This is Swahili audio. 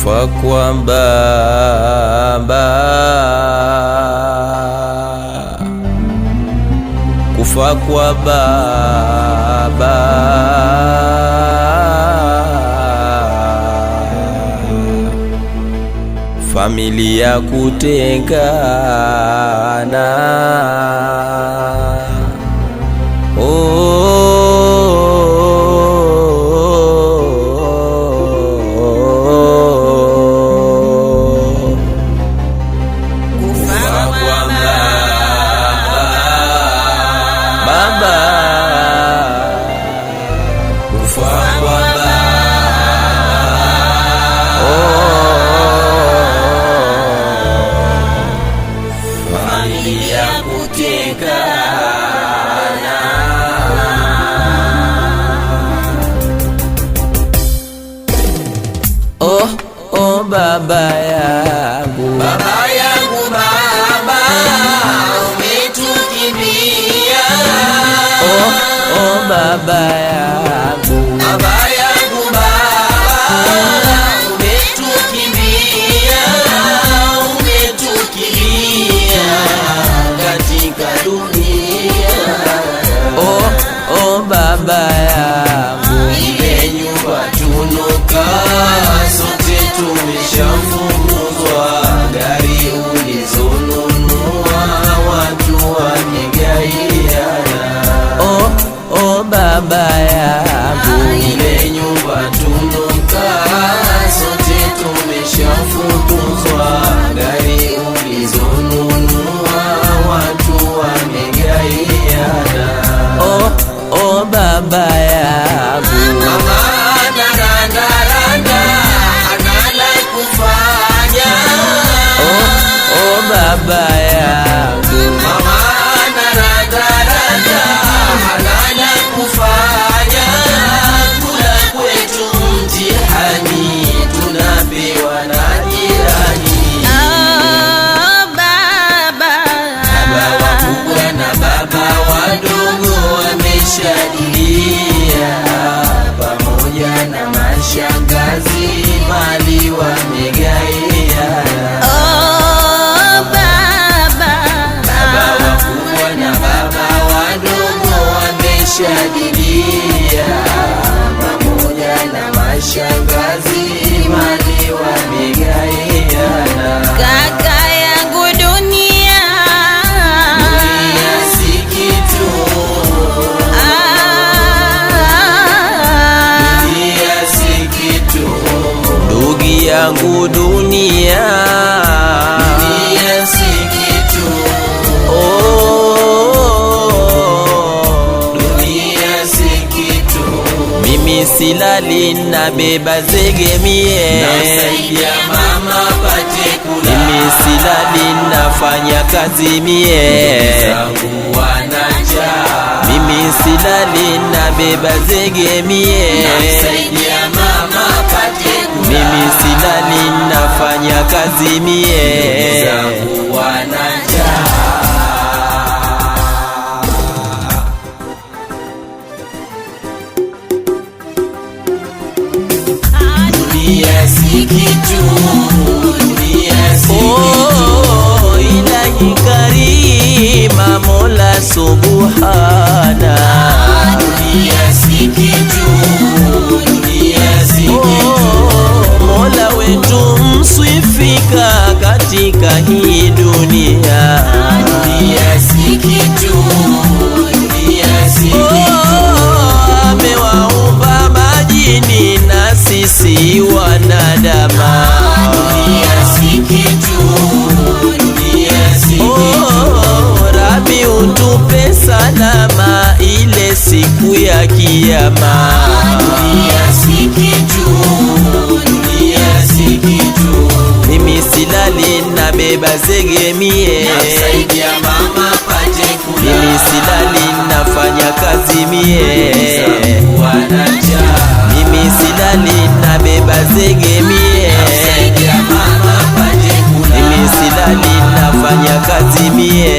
kufa kwa baba, kufa kwa baba, familia kutengana. Baba yangu, baba yangu, baba umetukimbia. Baba yangu, baba yangu, baba umetukimbia, umetukimbia katika dunia. Baba yangu, ile nyumba tunokaa sote tumeshafukuzwa, gari ulizonunua watu wamegaiana. Baba yangu, ile nyumba tunokaa sote tumeshafukuzwa, gari ulizonunua watu wamegaiana. Baba yangu, mama anarandaranda anala kufanya. Baba yangu, mama anarandaranda anala kufanya. Kula kwetu mtihani tunapewa na jirani. Baba wakubwa na baba wadogo wameshadilia, pamoja na mashangazi mali wamegaiana. Baba wakubwa na baba wadogo wameshadilia, pamoja na mashangazi mali wamegaiana. Kaka yangu dunia si kitu, dunia si kitu. ndugu yangu dunia, Dunia si kitu, dunia si kitu. mimi silali na beba zegemie, Namsaidia mama pate kula, mimi silali nafanya kazi mie, zangu wanaja. mimi silali na beba zegemie, Namsaidia mama pate kula, mimi silali nafanya kazi mie, zangu wanaja. Dunia si kitu, dunia si kitu. Ilahi Karima Mola Subhana, Dunia si kitu, dunia si kitu. Mola wetu msifika katika hii dunia, Dunia si kitu, dunia si kitu. amewaumba majini na sisi wanadama. Dunia si kitu, dunia si kitu. Rabi utupe salama ile siku ya kiyama. Dunia si kitu, dunia si kitu. Mimi silali na beba zegemie, Namsaidia mama pate kula, mimi silali nafanya kazi mie, zangu wanaja. mimi silali na beba zegemie, Namsaidia mama pate kula, mimi silali nafanya kazi mie.